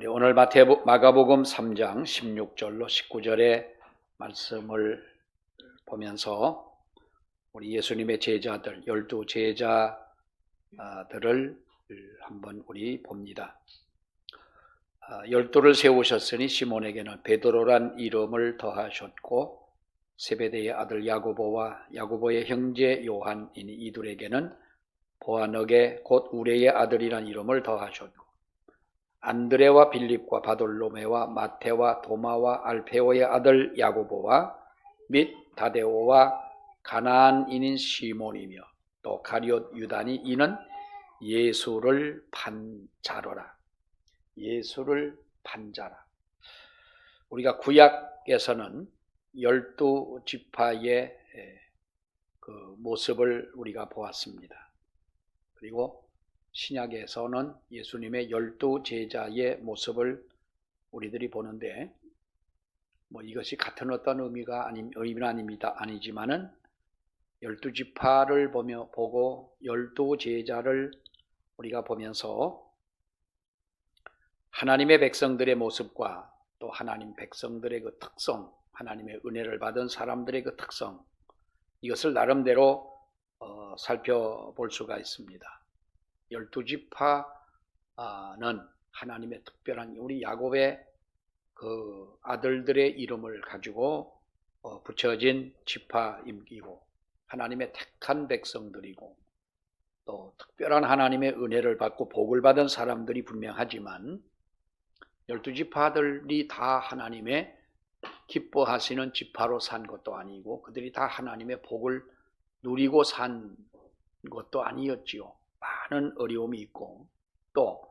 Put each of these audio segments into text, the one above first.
우리 오늘 마가복음 3장 16절로 19절의 말씀을 보면서 우리 예수님의 제자들, 12제자들을 한번 우리 봅니다. 12를 세우셨으니 시몬에게는 베드로란 이름을 더하셨고 세베대의 아들 야고보와 야고보의 형제 요한이니 이둘에게는 보아너게 곧 우레의 아들이란 이름을 더하셨고 안드레와 빌립과 바돌로메와 마테와 도마와 알페오의 아들 야고보와 및 다데오와 가나안인인 시몬이며 또 가룟 유다니 이는 예수를 판 자로라. 예수를 판 자라. 우리가 구약에서는 12지파의 그 모습을 우리가 보았습니다. 그리고 신약에서는 예수님의 12제자의 모습을 우리들이 보는데 이것이 같은 어떤 의미는 아니지만은 12지파를 보고 12제자를 우리가 보면서 하나님의 백성들의 모습과 또 하나님 백성들의 그 특성, 하나님의 은혜를 받은 사람들의 그 특성, 이것을 나름대로 살펴볼 수가 있습니다. 12지파는 하나님의 특별한 우리 야곱의 그 아들들의 이름을 가지고 붙여진 지파임이고 하나님의 택한 백성들이고 또 특별한 하나님의 은혜를 받고 복을 받은 사람들이 분명하지만 12지파들이 다 하나님의 기뻐하시는 지파로 산 것도 아니고 그들이 다 하나님의 복을 누리고 산 것도 아니었지요. 많은 어려움이 있고 또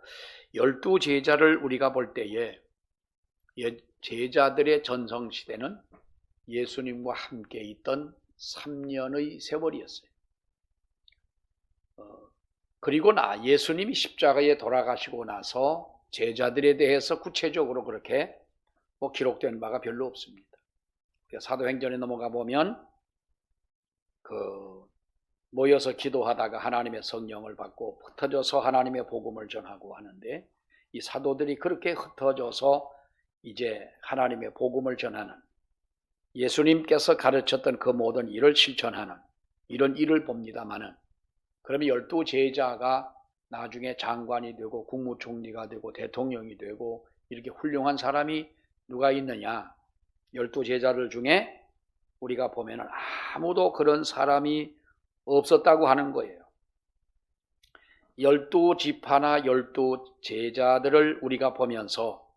12제자를 우리가 볼 때에 제자들의 전성시대는 예수님과 함께 있던 3년의 세월이었어요. 그리고 예수님이 십자가에 돌아가시고 나서 제자들에 대해서 구체적으로 그렇게 기록된 바가 별로 없습니다. 사도행전에 넘어가 보면 모여서 기도하다가 하나님의 성령을 받고 흩어져서 하나님의 복음을 전하고 하는데 이 사도들이 그렇게 흩어져서 이제 하나님의 복음을 전하는 예수님께서 가르쳤던 그 모든 일을 실천하는 이런 일을 봅니다마는 그러면 12제자가 나중에 장관이 되고 국무총리가 되고 대통령이 되고 이렇게 훌륭한 사람이 누가 있느냐? 12제자들 중에 우리가 보면은 아무도 그런 사람이 없었다고 하는 거예요. 12지파나 12제자들을 우리가 보면서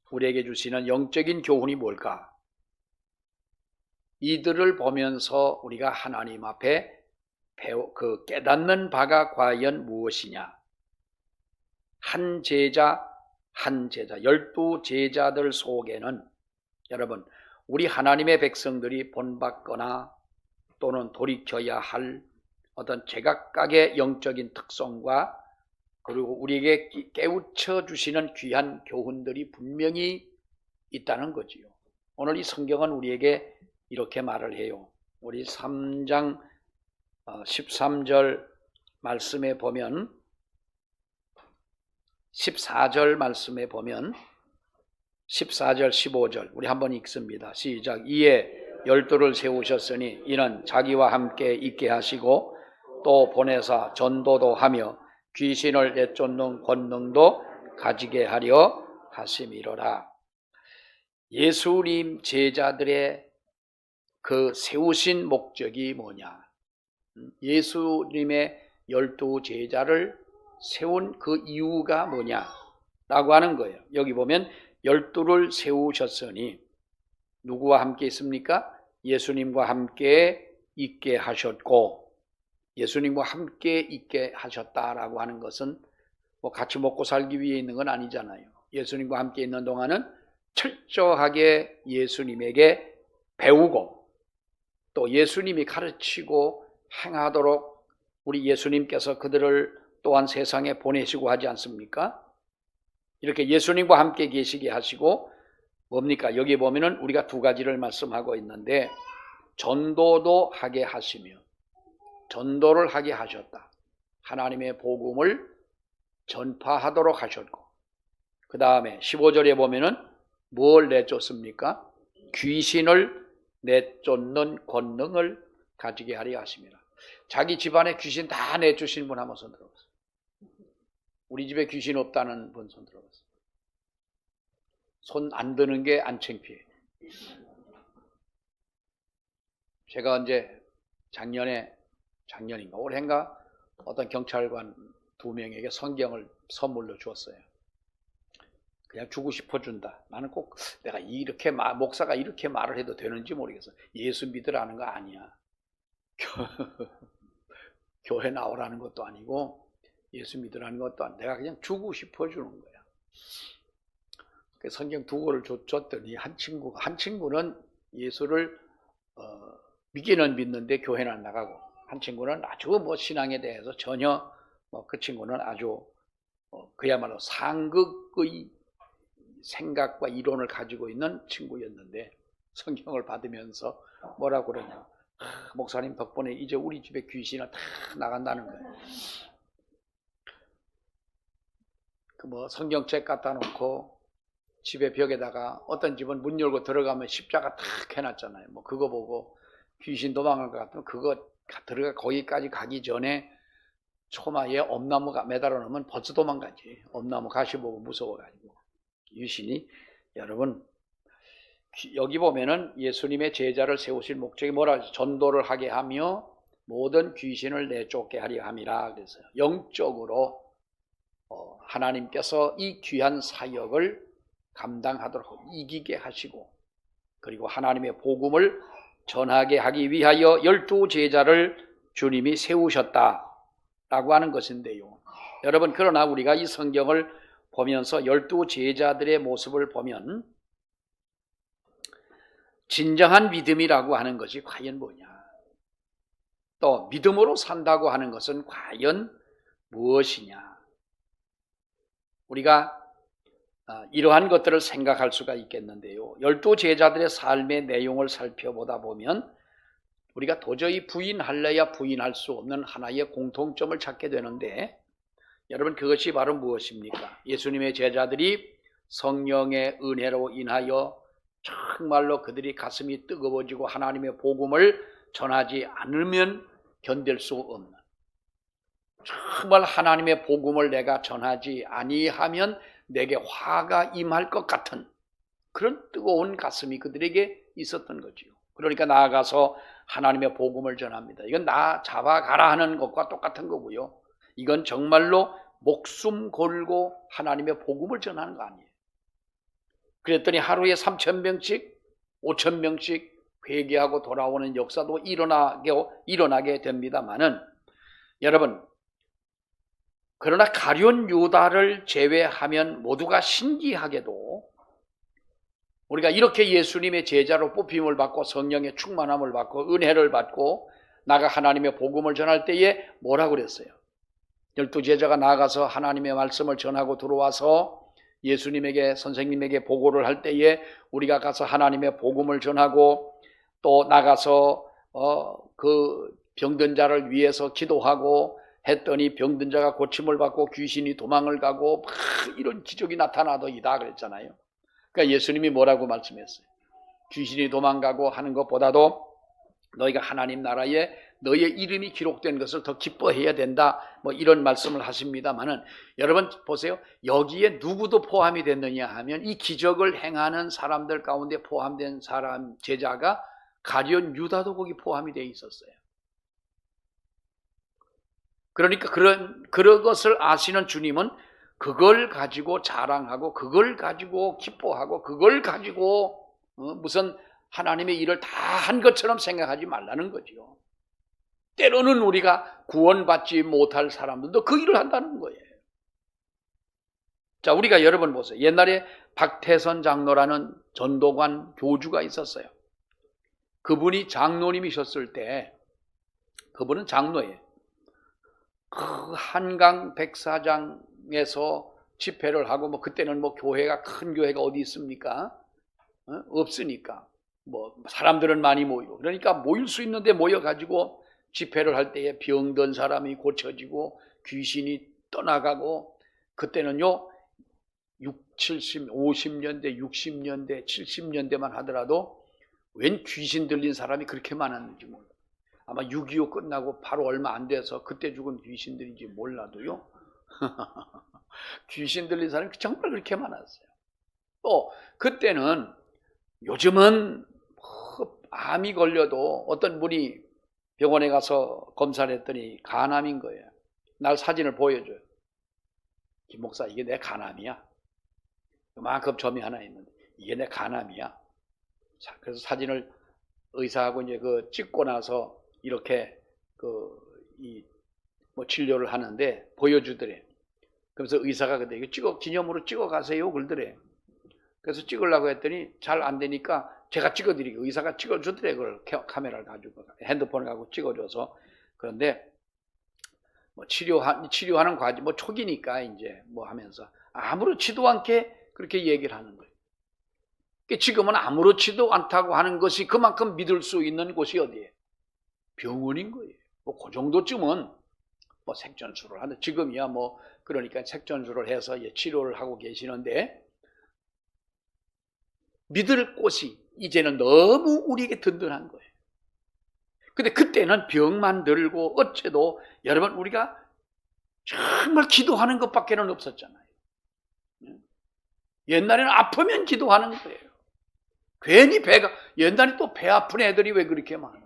우리에게 주시는 영적인 교훈이 뭘까? 이들을 보면서 우리가 하나님 앞에 깨닫는 바가 과연 무엇이냐? 한 제자, 12제자들 속에는 여러분 우리 하나님의 백성들이 본받거나 또는 돌이켜야 할 어떤 제각각의 영적인 특성과 그리고 우리에게 깨우쳐 주시는 귀한 교훈들이 분명히 있다는 거지요. 오늘 이 성경은 우리에게 이렇게 말을 해요. 우리 3장 13절 말씀에 보면 14절 말씀에 보면 14절 15절 우리 한번 읽습니다. 시작. 이에 12를 세우셨으니 이는 자기와 함께 있게 하시고 또 보내사 전도도 하며 귀신을 내쫓는 권능도 가지게 하려 하심이로라. 예수님 제자들의 그 세우신 목적이 뭐냐? 예수님의 12제자를 세운 그 이유가 뭐냐라고 하는 거예요. 여기 보면 12를 세우셨으니 누구와 함께 있습니까? 예수님과 함께 있게 하셨고 예수님과 함께 있게 하셨다라고 하는 것은 같이 먹고 살기 위해 있는 건 아니잖아요. 예수님과 함께 있는 동안은 철저하게 예수님에게 배우고 또 예수님이 가르치고 행하도록 우리 예수님께서 그들을 또한 세상에 보내시고 하지 않습니까? 이렇게 예수님과 함께 계시게 하시고 뭡니까? 여기 보면은 우리가 두 가지를 말씀하고 있는데 전도도 하게 하시며 전도를 하게 하셨다. 하나님의 복음을 전파하도록 하셨고 그 다음에 15절에 보면은 뭘 내쫓습니까? 귀신을 내쫓는 권능을 가지게 하려 하십니다. 자기 집안에 귀신 다 내쫓으신 분 한번 손 들어보세요. 우리 집에 귀신 없다는 분 손 들어보세요. 손 안 드는 게 안 창피해. 제가 언제 작년인가 올해인가 어떤 경찰관 2명에게 성경을 선물로 주었어요. 그냥 주고 싶어 준다. 나는 꼭 내가 이렇게 목사가 이렇게 말을 해도 되는지 모르겠어. 예수 믿으라는 거 아니야. 교회 나오라는 것도 아니고 예수 믿으라는 것도 아니고 내가 그냥 주고 싶어 주는 거야. 성경 2권을 줬더니 한 친구는 예수를 믿기는 믿는데 교회는 안 나가고, 한 친구는 아주 신앙에 대해서 전혀 그 친구는 아주 그야말로 상극의 생각과 이론을 가지고 있는 친구였는데 성경을 받으면서 뭐라고 그러냐. 목사님 덕분에 이제 우리 집에 귀신은 다 나간다는 거예요. 성경책 갖다 놓고 집에 벽에다가 어떤 집은 문 열고 들어가면 십자가 탁 해놨잖아요. 그거 보고 귀신 도망갈 것 같으면 그거 들어가 거기까지 가기 전에 초마에 엄나무가 매달아 놓으면 벌써 도망가지. 엄나무 가시 보고 무서워가지고. 귀신이 여러분 여기 보면은 예수님의 제자를 세우실 목적이 뭐라 하죠? 전도를 하게 하며 모든 귀신을 내쫓게 하려 함이라 그랬어요. 영적으로 하나님께서 이 귀한 사역을 감당하도록 이기게 하시고, 그리고 하나님의 복음을 전하게 하기 위하여 12 제자를 주님이 세우셨다라고 하는 것인데요. 여러분, 그러나 우리가 이 성경을 보면서 12 제자들의 모습을 보면 진정한 믿음이라고 하는 것이 과연 뭐냐? 또 믿음으로 산다고 하는 것은 과연 무엇이냐? 우리가 이러한 것들을 생각할 수가 있겠는데요. 12 제자들의 삶의 내용을 살펴보다 보면 우리가 도저히 부인할래야 부인할 수 없는 하나의 공통점을 찾게 되는데, 여러분 그것이 바로 무엇입니까? 예수님의 제자들이 성령의 은혜로 인하여 정말로 그들이 가슴이 뜨거워지고 하나님의 복음을 전하지 않으면 견딜 수 없는, 정말 하나님의 복음을 내가 전하지 아니하면 내게 화가 임할 것 같은 그런 뜨거운 가슴이 그들에게 있었던 거지요. 그러니까 나아가서 하나님의 복음을 전합니다. 이건 나 잡아가라 하는 것과 똑같은 거고요. 이건 정말로 목숨 걸고 하나님의 복음을 전하는 거 아니에요. 그랬더니 하루에 3,000명씩 5,000명씩 회개하고 돌아오는 역사도 일어나게 됩니다만은, 여러분 그러나 가룟 유다를 제외하면 모두가 신기하게도 우리가 이렇게 예수님의 제자로 뽑힘을 받고 성령의 충만함을 받고 은혜를 받고 나가 하나님의 복음을 전할 때에 뭐라고 그랬어요? 12 제자가 나가서 하나님의 말씀을 전하고 들어와서 예수님에게, 선생님에게 보고를 할 때에 우리가 가서 하나님의 복음을 전하고 또 나가서 그 병든 자를 위해서 기도하고 했더니 병든 자가 고침을 받고 귀신이 도망을 가고 막 이런 기적이 나타나더이다 그랬잖아요. 그러니까 예수님이 뭐라고 말씀했어요? 귀신이 도망가고 하는 것보다도 너희가 하나님 나라에 너희의 이름이 기록된 것을 더 기뻐해야 된다, 이런 말씀을 하십니다만은, 여러분 보세요. 여기에 누구도 포함이 됐느냐 하면 이 기적을 행하는 사람들 가운데 포함된 사람 제자가 가룟 유다도 거기 포함이 되어 있었어요. 그러니까 그런 것을 아시는 주님은 그걸 가지고 자랑하고 그걸 가지고 기뻐하고 그걸 가지고 무슨 하나님의 일을 다 한 것처럼 생각하지 말라는 거죠. 때로는 우리가 구원받지 못할 사람들도 그 일을 한다는 거예요. 자, 우리가 여러분 보세요. 옛날에 박태선 장로라는 전도관 교주가 있었어요. 그분이 장로님이셨을 때, 그분은 장로예요. 그 한강 백사장에서 집회를 하고 그때는 교회가 큰 교회가 어디 있습니까? 없으니까 사람들은 많이 모이고, 그러니까 모일 수 있는데 모여가지고 집회를 할 때에 병든 사람이 고쳐지고 귀신이 떠나가고, 그때는요 70, 50년대, 60년대, 70년대만 하더라도 웬 귀신 들린 사람이 그렇게 많았는지 몰라요. 아마 6.25 끝나고 바로 얼마 안 돼서 그때 죽은 귀신들인지 몰라도요. 귀신 들린 사람이 정말 그렇게 많았어요. 또 그때는 요즘은 암이 걸려도 어떤 분이 병원에 가서 검사를 했더니 간암인 거예요. 날 사진을 보여줘요. 김 목사, 이게 내 간암이야. 그만큼 점이 하나 있는데 이게 내 간암이야. 자, 그래서 사진을 의사하고 이제 찍고 나서 이렇게 진료를 하는데 보여주더래. 그래서 의사가 근데 이거 기념으로 찍어 가세요 그러더래. 그래서 찍으려고 했더니 잘 안 되니까 제가 찍어드리고 의사가 찍어주더래. 그걸 카메라를 가지고 핸드폰을 가지고 찍어줘서. 그런데 치료하는 과정 초기니까 이제 하면서 아무렇지도 않게 그렇게 얘기를 하는 거예요. 지금은 아무렇지도 않다고 하는 것이 그만큼 믿을 수 있는 곳이 어디예요? 병원인 거예요. 그 정도쯤은 색전수를 하는, 지금이야 그러니까 색전수를 해서 치료를 하고 계시는데, 믿을 곳이 이제는 너무 우리에게 든든한 거예요. 근데 그때는 병만 들고 어째도 여러분 우리가 정말 기도하는 것밖에는 없었잖아요. 옛날에는 아프면 기도하는 거예요. 괜히 옛날에 또 배 아픈 애들이 왜 그렇게 많아?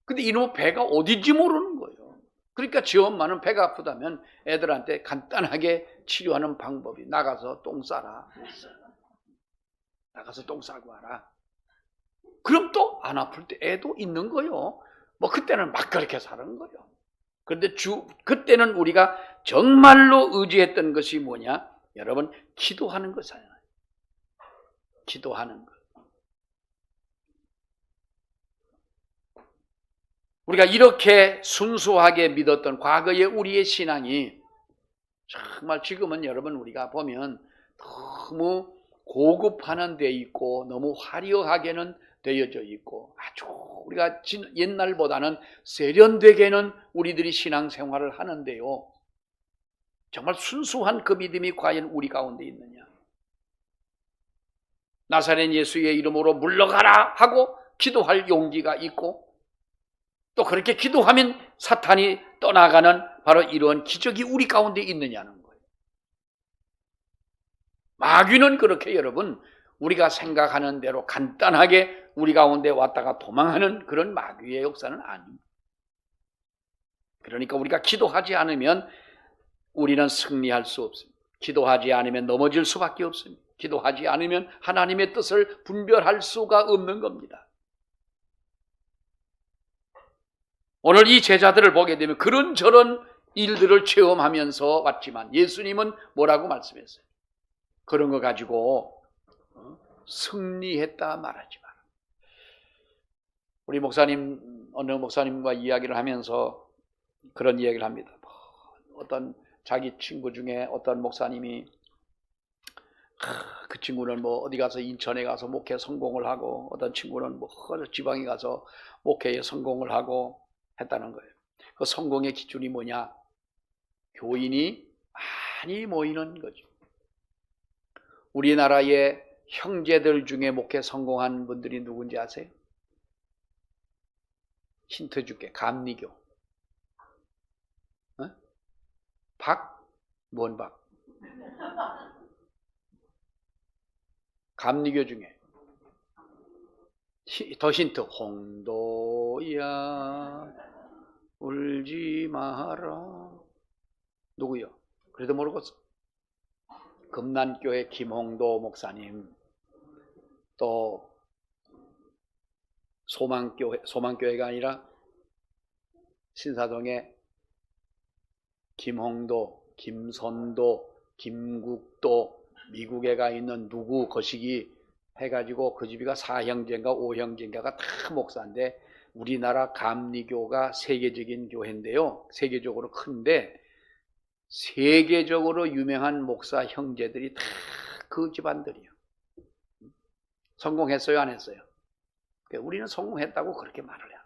근데 이놈의 배가 어딘지 모르는 거예요. 그러니까 지 엄마는 배가 아프다면 애들한테 간단하게 치료하는 방법이 나가서 똥 싸라. 나가서 똥 싸고 와라. 그럼 또 안 아플 때 애도 있는 거요. 그때는 막 그렇게 사는 거예요. 그런데 그때는 우리가 정말로 의지했던 것이 뭐냐? 여러분, 기도하는 거잖아요. 기도하는 것. 우리가 이렇게 순수하게 믿었던 과거의 우리의 신앙이 정말 지금은 여러분 우리가 보면 너무 고급화는 돼 있고 너무 화려하게는 되어져 있고 아주 우리가 옛날보다는 세련되게는 우리들이 신앙생활을 하는데요. 정말 순수한 그 믿음이 과연 우리 가운데 있느냐? 나사렛 예수의 이름으로 물러가라 하고 기도할 용기가 있고 또 그렇게 기도하면 사탄이 떠나가는 바로 이런 기적이 우리 가운데 있느냐는 거예요. 마귀는 그렇게 여러분 우리가 생각하는 대로 간단하게 우리 가운데 왔다가 도망하는 그런 마귀의 역사는 아닙니다. 그러니까 우리가 기도하지 않으면 우리는 승리할 수 없습니다. 기도하지 않으면 넘어질 수밖에 없습니다. 기도하지 않으면 하나님의 뜻을 분별할 수가 없는 겁니다. 오늘 이 제자들을 보게 되면 그런저런 일들을 체험하면서 왔지만 예수님은 뭐라고 말씀했어요? 그런 거 가지고 승리했다 말하지 마라. 우리 어느 목사님과 이야기를 하면서 그런 이야기를 합니다. 어떤 자기 친구 중에 어떤 목사님이 그 친구는 어디 가서 인천에 가서 목회 성공을 하고 어떤 친구는 지방에 가서 목회에 성공을 하고 했다는 거예요. 그 성공의 기준이 뭐냐? 교인이 많이 모이는 거죠. 우리나라의 형제들 중에 목회 성공한 분들이 누군지 아세요? 힌트 줄게. 감리교. 뭔 박? 감리교 중에 더 힌트. 홍도야 울지 마라. 누구요? 그래도 모르겠어. 금난교회 김홍도 목사님, 또 소망교회가 아니라 신사동에 김홍도, 김선도, 김국도, 미국에 가 있는 누구 거시기 해가지고 그 집이가 4형제인가 5형제인가가 다 목사인데 우리나라 감리교가 세계적인 교회인데요. 세계적으로 큰데 세계적으로 유명한 목사 형제들이 다 그 집안들이요. 성공했어요? 안 했어요? 우리는 성공했다고 그렇게 말을 해요.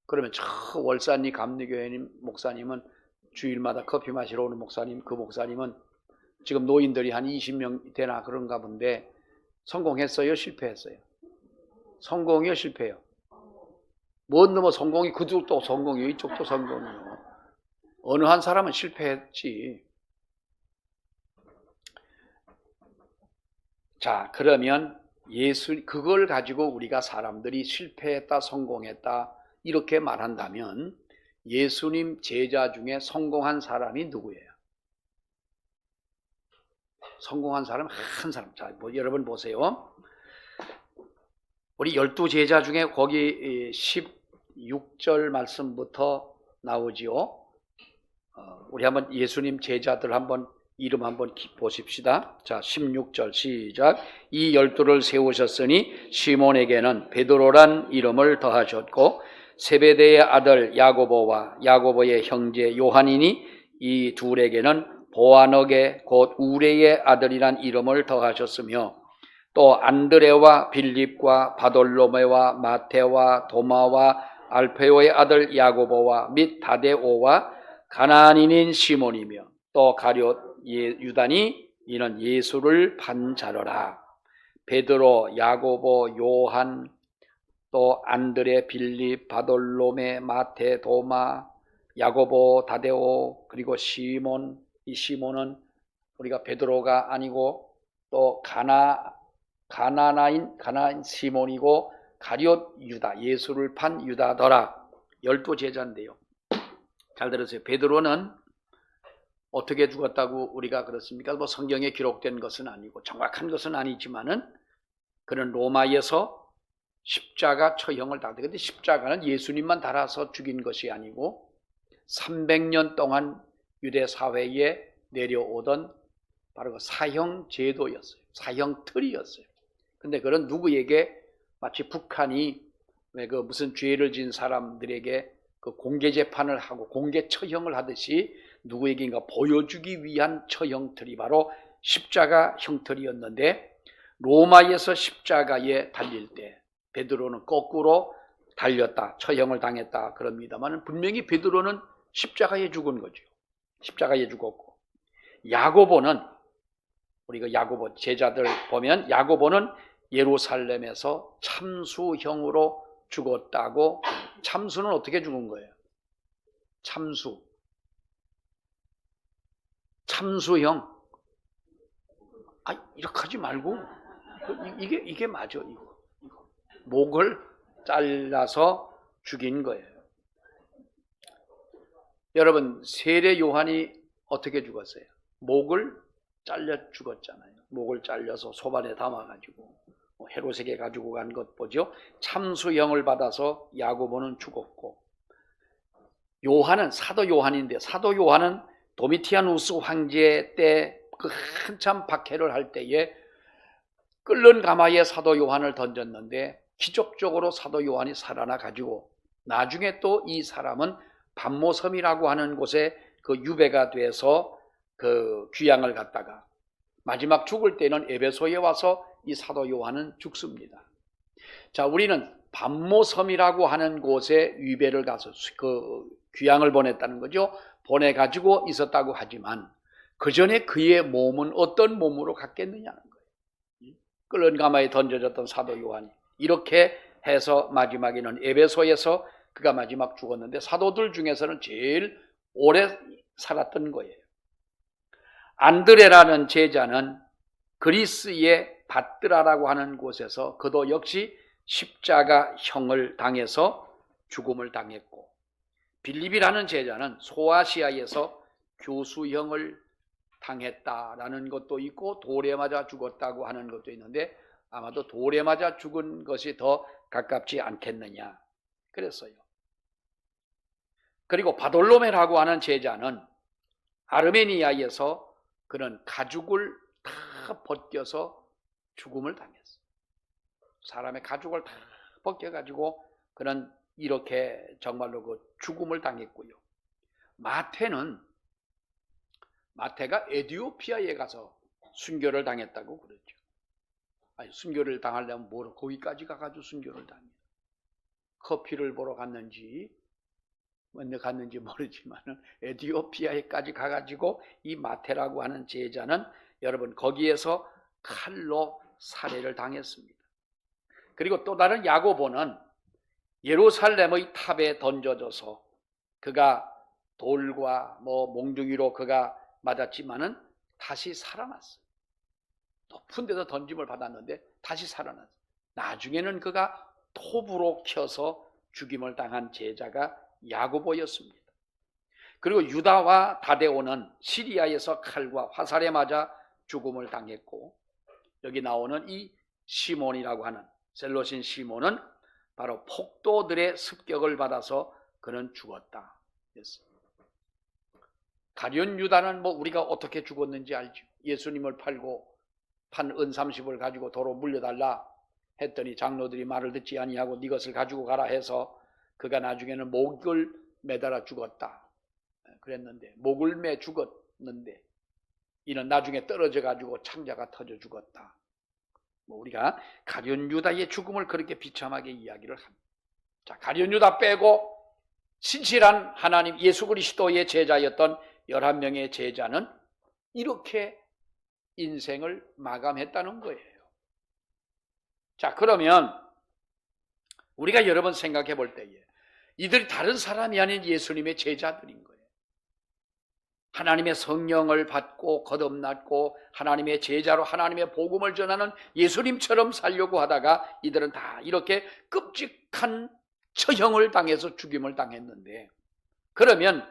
그러면 저 월산리 감리교회 목사님은 주일마다 커피 마시러 오는 목사님, 그 목사님은 지금 노인들이 한 20명 되나 그런가 본데 성공했어요? 실패했어요? 성공이요? 실패요? 뭔 놈의 성공이 그쪽도 성공이요? 이쪽도 성공이요? 어느 한 사람은 실패했지. 자, 그러면 그걸 가지고 우리가 사람들이 실패했다, 성공했다 이렇게 말한다면 예수님 제자 중에 성공한 사람이 누구예요? 성공한 사람 한 사람. 자, 여러분 보세요. 우리 12제자 중에 거기 16절 말씀부터 나오지요. 우리 한번 예수님 제자들 한번 이름 한번 보십시다. 자, 16절 시작. 이 12를 세우셨으니 시몬에게는 베드로란 이름을 더하셨고 세베대의 아들 야고보와 야고보의 형제 요한이니 이 둘에게는 보아너게 곧 우레의 아들이란 이름을 더하셨으며 또 안드레와 빌립과 바돌로메와 마테와 도마와 알페오의 아들 야고보와 및 다데오와 가나안인인 시몬이며 또 가룟 유다니 이는 예수를 판 자로라. 베드로, 야고보, 요한, 또 안드레, 빌립, 바돌로메, 마테, 도마, 야고보, 다데오, 그리고 시몬. 이 시몬은 우리가 베드로가 아니고 또 가나나인 시몬이고 가룟 유다, 예수를 판 유다더라. 12제자인데요. 잘 들으세요. 베드로는 어떻게 죽었다고 우리가 그렇습니까? 뭐 성경에 기록된 것은 아니고 정확한 것은 아니지만은 그는 로마에서 십자가 처형을 당했는데, 근데 십자가는 예수님만 달아서 죽인 것이 아니고 300년 동안 유대 사회에 내려오던 바로 그 사형 제도였어요. 사형 틀이었어요. 근데 그런 누구에게 마치 북한이 왜 그 무슨 죄를 지은 사람들에게 그 공개 재판을 하고 공개 처형을 하듯이 누구에게인가 보여주기 위한 처형틀이 바로 십자가 형틀이었는데, 로마에서 십자가에 달릴 때 베드로는 거꾸로 달렸다, 처형을 당했다 그럽니다만 분명히 베드로는 십자가에 죽은 거죠. 십자가에 죽었고, 야고보는 우리가 야고보 제자들 보면 야고보는 예루살렘에서 참수형으로 죽었다고. 참수는 어떻게 죽은 거예요? 참수형. 이렇게 하지 말고 이게 맞아. 이거 목을 잘라서 죽인 거예요. 여러분, 세례 요한이 어떻게 죽었어요? 목을 잘려 죽었잖아요. 목을 잘려서 소반에 담아가지고 헤롯에게 가지고 간 것 보죠. 참수형을 받아서 야고보는 죽었고, 요한은 사도 요한인데, 사도 요한은 도미티아누스 황제 때 그 한참 박해를 할 때에 끓는 가마에 사도 요한을 던졌는데 기적적으로 사도 요한이 살아나 가지고 나중에 또 이 사람은 반모섬이라고 하는 곳에 그 유배가 돼서 그 귀양을 갔다가 마지막 죽을 때는 에베소에 와서 이 사도 요한은 죽습니다. 자, 우리는 반모섬이라고 하는 곳에 유배를 가서 그 귀양을 보냈다는 거죠. 보내가지고 있었다고 하지만 그 전에 그의 몸은 어떤 몸으로 갔겠느냐는 거예요. 끓는 가마에 던져졌던 사도 요한이 이렇게 해서 마지막에는 에베소에서 그가 마지막 죽었는데, 사도들 중에서는 제일 오래 살았던 거예요. 안드레라는 제자는 그리스의 바뜨라라고 하는 곳에서 그도 역시 십자가형을 당해서 죽음을 당했고, 빌립이라는 제자는 소아시아에서 교수형을 당했다라는 것도 있고 돌에 맞아 죽었다고 하는 것도 있는데 아마도 돌에 맞아 죽은 것이 더 가깝지 않겠느냐 그랬어요. 그리고 바돌로메라고 하는 제자는 아르메니아에서 그는 가죽을 다 벗겨서 죽음을 당했어요. 사람의 가죽을 다 벗겨가지고 그는 이렇게 정말로 그 죽음을 당했고요. 마태가 에티오피아에 가서 순교를 당했다고 그러죠. 순교를 당하려면 뭐로 거기까지 가가지고 순교를 당해요. 커피를 보러 갔는지 언제 갔는지 모르지만은 에티오피아에까지 가가지고 이 마테라고 하는 제자는 여러분 거기에서 칼로 살해를 당했습니다. 그리고 또 다른 야고보는 예루살렘의 탑에 던져져서 그가 돌과 몽둥이로 그가 맞았지만은 다시 살아났어요. 높은 데서 던짐을 받았는데 다시 살아났어요. 나중에는 그가 톱으로 켜서 죽임을 당한 제자가 야고보였습니다. 그리고 유다와 다데오는 시리아에서 칼과 화살에 맞아 죽음을 당했고, 여기 나오는 이 시몬이라고 하는 셀롯인 시몬은 바로 폭도들의 습격을 받아서 그는 죽었다. 가룟 유다는 우리가 어떻게 죽었는지 알죠? 예수님을 팔고 판 은 30을 가지고 도로 물려달라 했더니 장로들이 말을 듣지 아니하고 네 것을 가지고 가라 해서 그가 나중에는 목을 매달아 죽었다 그랬는데, 목을 매 죽었는데 이는 나중에 떨어져 가지고 창자가 터져 죽었다. 우리가 가룟 유다의 죽음을 그렇게 비참하게 이야기를 합니다. 자, 가룟 유다 빼고 신실한 하나님 예수 그리스도의 제자였던 11명의 제자는 이렇게 인생을 마감했다는 거예요. 자, 그러면 우리가 여러 번 생각해 볼 때에 이들이 다른 사람이 아닌 예수님의 제자들인 거예요. 하나님의 성령을 받고 거듭났고 하나님의 제자로 하나님의 복음을 전하는 예수님처럼 살려고 하다가 이들은 다 이렇게 끔찍한 처형을 당해서 죽임을 당했는데, 그러면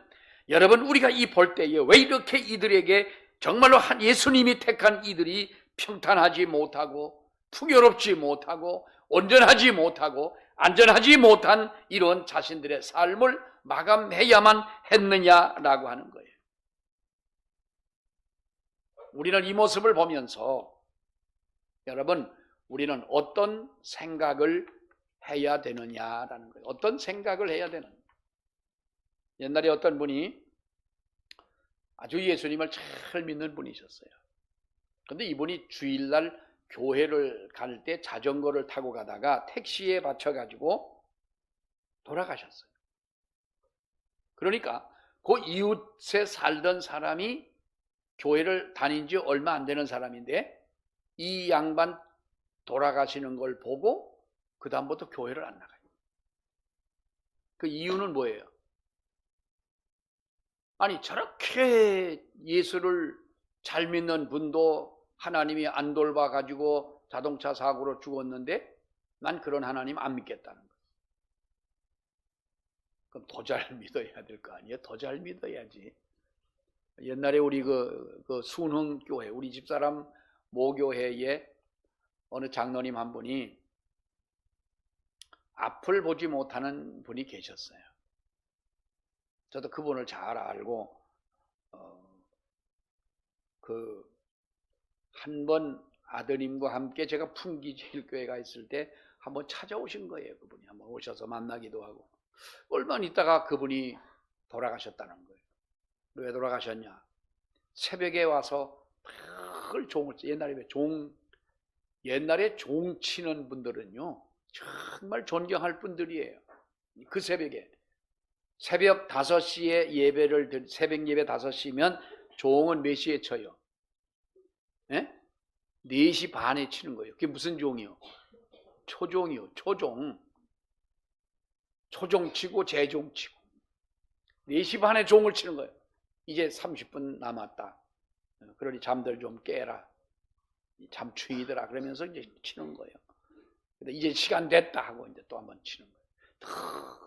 여러분 우리가 이 볼 때에 왜 이렇게 이들에게 정말로 예수님이 택한 이들이 평탄하지 못하고 풍요롭지 못하고 온전하지 못하고 안전하지 못한 이런 자신들의 삶을 마감해야만 했느냐라고 하는 거예요. 우리는 이 모습을 보면서 여러분 우리는 어떤 생각을 해야 되느냐라는 거예요. 어떤 생각을 해야 되느냐. 옛날에 어떤 분이 아주 예수님을 잘 믿는 분이셨어요. 그런데 이분이 주일날 교회를 갈 때 자전거를 타고 가다가 택시에 받쳐가지고 돌아가셨어요. 그러니까 그 이웃에 살던 사람이 교회를 다닌 지 얼마 안 되는 사람인데 이 양반 돌아가시는 걸 보고 그 다음부터 교회를 안 나가요. 그 이유는 뭐예요? 아니 저렇게 예수를 잘 믿는 분도 하나님이 안 돌봐가지고 자동차 사고로 죽었는데 난 그런 하나님 안 믿겠다는 거예요. 그럼 더 잘 믿어야 될 거 아니에요? 더 잘 믿어야지. 옛날에 우리 그 순흥교회, 우리 집사람 모교회에 어느 장로님 한 분이 앞을 보지 못하는 분이 계셨어요. 저도 그분을 잘 알고 한 번 아드님과 함께 제가 풍기제일교회가 있을 때 한번 찾아오신 거예요. 그분이 한번 오셔서 만나기도 하고. 얼마 있다가 그분이 돌아가셨다는 거예요. 왜 돌아가셨냐? 새벽에 와서 늘 종을 옛날에 종 치는 분들은요 정말 존경할 분들이에요. 그 새벽에 새벽 5시에 예배를 새벽 예배 5시면 종은 몇 시에 쳐요? 예? 4시 반에 치는 거예요. 그게 무슨 종이요? 초종이요. 초종 치고 재종 치고 4시 반에 종을 치는 거예요. 이제 30분 남았다. 그러니 잠들 좀 깨라. 잠추이더라. 그러면서 이제 치는 거예요. 근데 이제 시간 됐다 하고 이제 또 한번 치는 거예요.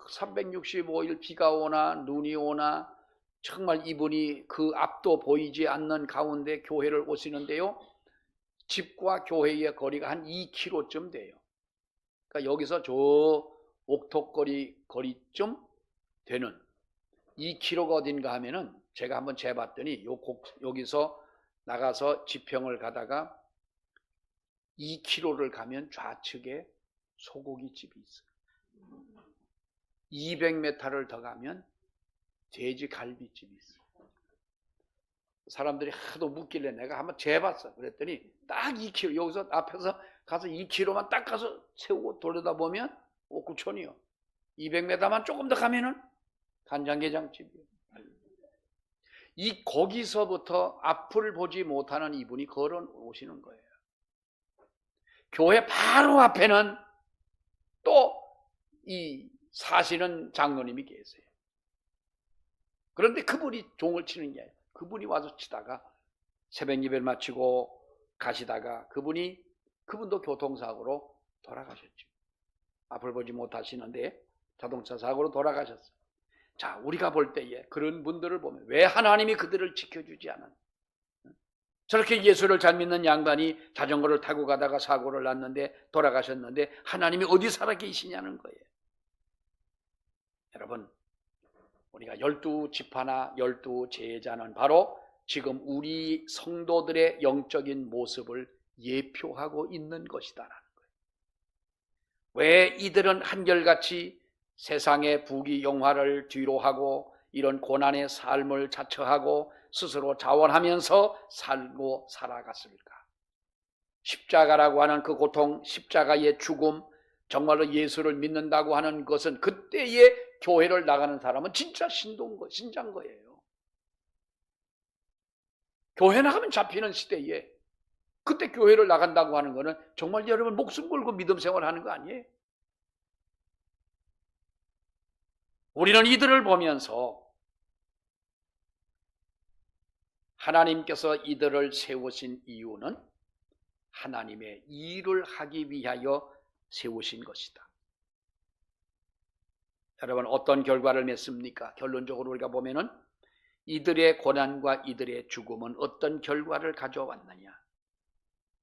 365일 비가 오나 눈이 오나 정말 이분이 그 앞도 보이지 않는 가운데 교회를 오시는데요. 집과 교회의 거리가 한 2km쯤 돼요. 그러니까 여기서 저 옥토거리쯤 되는 2km가 어딘가 하면은 제가 한번 재봤더니 여기서 나가서 지평을 가다가 2km를 가면 좌측에 소고기집이 있어요. 200m를 더 가면 돼지갈비집이 있어요. 사람들이 하도 묻길래 내가 한번 재봤어. 그랬더니 딱 2km, 여기서 앞에서 가서 2km만 딱 가서 세우고 돌려다보면 옥구촌이요. 200m만 조금 더 가면은 간장게장집이요. 이 거기서부터 앞을 보지 못하는 이분이 걸어 오시는 거예요. 교회 바로 앞에는 또 이 사시는 장로님이 계세요. 그런데 그분이 종을 치는 게 아니에요. 그분이 와서 치다가 새벽 예배를 마치고 가시다가 그분도 교통사고로 돌아가셨죠. 앞을 보지 못하시는데 자동차 사고로 돌아가셨어요. 자, 우리가 볼 때에 그런 분들을 보면 왜 하나님이 그들을 지켜주지 않았나? 저렇게 예수를 잘 믿는 양반이 자전거를 타고 가다가 사고를 났는데 돌아가셨는데 하나님이 어디 살아 계시냐는 거예요. 여러분, 우리가 12지파나 12제자는 바로 지금 우리 성도들의 영적인 모습을 예표하고 있는 것이다라는 거예요. 왜 이들은 한결같이 세상의 부귀영화를 뒤로하고 이런 고난의 삶을 자처하고 스스로 자원하면서 살고 살아갔을까? 십자가라고 하는 그 고통, 십자가의 죽음, 정말로 예수를 믿는다고 하는 것은 그때의 교회를 나가는 사람은 진짜 신자인 거예요. 교회 나가면 잡히는 시대에 그때 교회를 나간다고 하는 것은 정말 여러분 목숨 걸고 믿음 생활하는 거 아니에요? 우리는 이들을 보면서 하나님께서 이들을 세우신 이유는 하나님의 일을 하기 위하여 세우신 것이다. 여러분 어떤 결과를 맺습니까? 결론적으로 우리가 보면은 이들의 고난과 이들의 죽음은 어떤 결과를 가져왔느냐?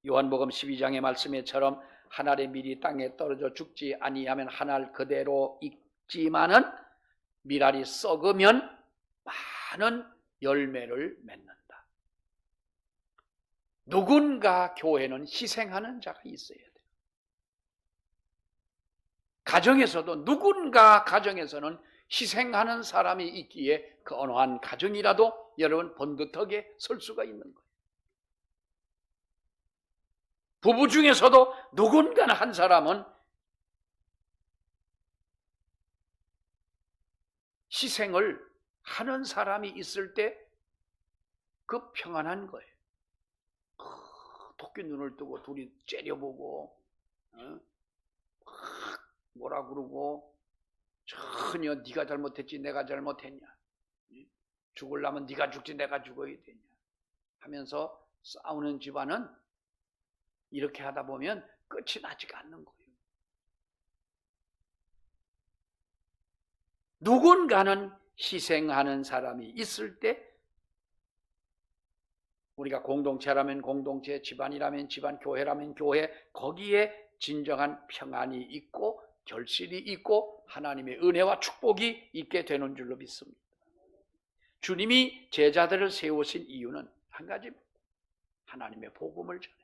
요한복음 12장의 말씀에처럼 한 알의 밀이 땅에 떨어져 죽지 아니하면 한 알 그대로 있지만은 밀알이 썩으면 많은 열매를 맺는다. 누군가 교회는 희생하는 자가 있어야 돼요. 가정에서도 누군가 가정에서는 희생하는 사람이 있기에 그 어느 한 가정이라도 여러분 번듯하게 설 수가 있는 거예요. 부부 중에서도 누군가는 한 사람은 희생을 하는 사람이 있을 때 그 평안한 거예요. 토끼 눈을 뜨고 둘이 째려보고 뭐라 그러고 전혀 네가 잘못했지 내가 잘못했냐, 죽으려면 네가 죽지 내가 죽어야 되냐 하면서 싸우는 집안은 이렇게 하다 보면 끝이 나지가 않는 거예요. 누군가는 희생하는 사람이 있을 때 우리가 공동체라면 공동체, 집안이라면 집안, 교회라면 교회, 거기에 진정한 평안이 있고 결실이 있고 하나님의 은혜와 축복이 있게 되는 줄로 믿습니다. 주님이 제자들을 세우신 이유는 한 가지입니다. 하나님의 복음을 전해,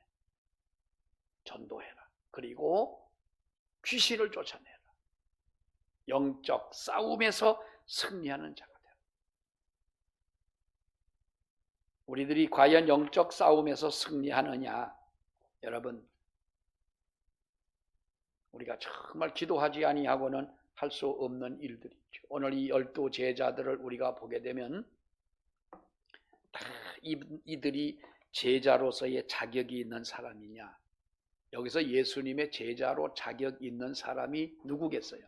전도해라. 그리고 귀신을 쫓아내라. 영적 싸움에서 승리하는 자가 되라. 우리들이 과연 영적 싸움에서 승리하느냐? 여러분, 우리가 정말 기도하지 아니하고는 할 수 없는 일들이 있죠. 오늘 이 12제자들을 우리가 보게 되면 다 이들이 제자로서의 자격이 있는 사람이냐? 여기서 예수님의 제자로 자격 있는 사람이 누구겠어요?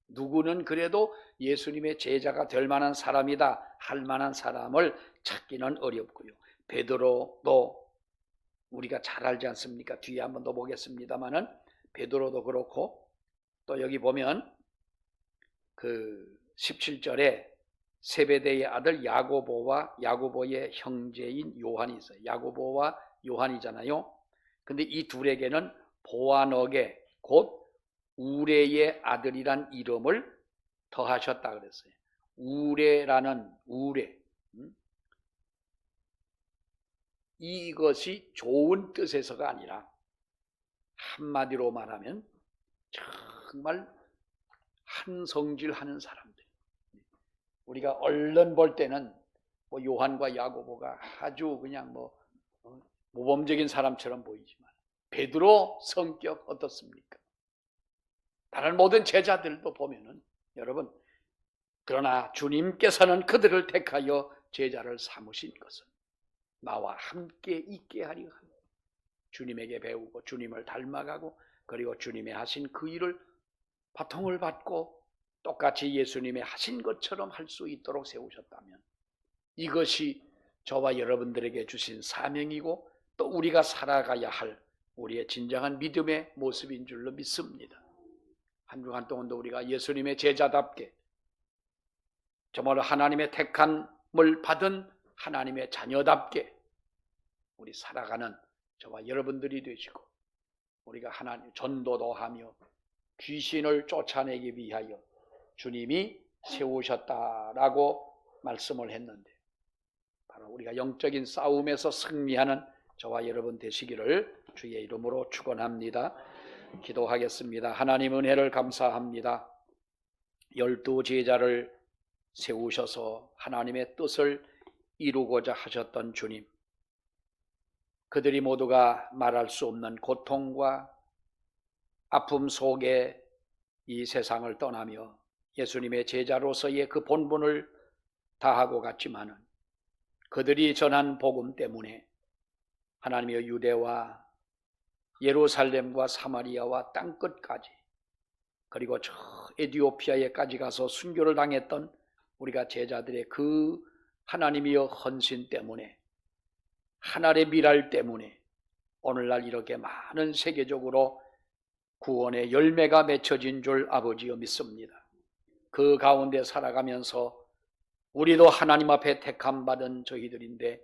누구는 그래도 예수님의 제자가 될 만한 사람이다 할 만한 사람을 찾기는 어렵고요. 베드로도 우리가 잘 알지 않습니까? 뒤에 한번 더 보겠습니다만은 베드로도 그렇고 또 여기 보면 그 17절에 세베대의 아들 야고보와 야고보의 형제인 요한이 있어요. 야고보와 요한이잖아요. 근데 이 둘에게는 보아너게 곧 우레의 아들이란 이름을 더하셨다 그랬어요. 우레라는 우레. 이것이 좋은 뜻에서가 아니라 한마디로 말하면 정말 한성질하는 사람들. 우리가 얼른 볼 때는 뭐 요한과 야고보가 아주 그냥 뭐 모범적인 사람처럼 보이지만 베드로 성격 어떻습니까? 다른 모든 제자들도 보면은 여러분 그러나 주님께서는 그들을 택하여 제자를 삼으신 것은 나와 함께 있게 하려 합니다. 주님에게 배우고 주님을 닮아가고 그리고 주님의 하신 그 일을 바통을 받고 똑같이 예수님의 하신 것처럼 할 수 있도록 세우셨다면 이것이 저와 여러분들에게 주신 사명이고 또 우리가 살아가야 할 우리의 진정한 믿음의 모습인 줄로 믿습니다. 한 주간 동안도 우리가 예수님의 제자답게 정말 하나님의 택함을 받은 하나님의 자녀답게 우리 살아가는 저와 여러분들이 되시고 우리가 하나님 전도도 하며 귀신을 쫓아내기 위하여 주님이 세우셨다라고 말씀을 했는데 바로 우리가 영적인 싸움에서 승리하는 저와 여러분 되시기를 주의 이름으로 축원합니다. 기도하겠습니다. 하나님 은혜를 감사합니다. 12 제자를 세우셔서 하나님의 뜻을 이루고자 하셨던 주님, 그들이 모두가 말할 수 없는 고통과 아픔 속에 이 세상을 떠나며 예수님의 제자로서의 그 본분을 다하고 갔지만은 그들이 전한 복음 때문에 하나님의 유대와 예루살렘과 사마리아와 땅끝까지 그리고 저 에티오피아에까지 가서 순교를 당했던 우리가 제자들의 그 하나님이여 헌신 때문에 하나님의 미랄 때문에 오늘날 이렇게 많은 세계적으로 구원의 열매가 맺혀진 줄 아버지여 믿습니다. 그 가운데 살아가면서 우리도 하나님 앞에 택함받은 저희들인데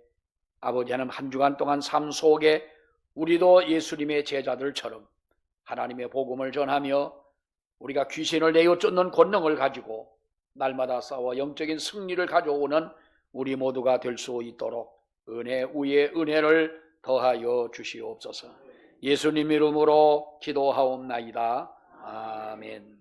아버지 하나님 한 주간 동안 삶 속에 우리도 예수님의 제자들처럼 하나님의 복음을 전하며 우리가 귀신을 내어 쫓는 권능을 가지고 날마다 싸워 영적인 승리를 가져오는 우리 모두가 될 수 있도록 은혜 위에 은혜를 더하여 주시옵소서. 예수님 이름으로 기도하옵나이다. 아멘.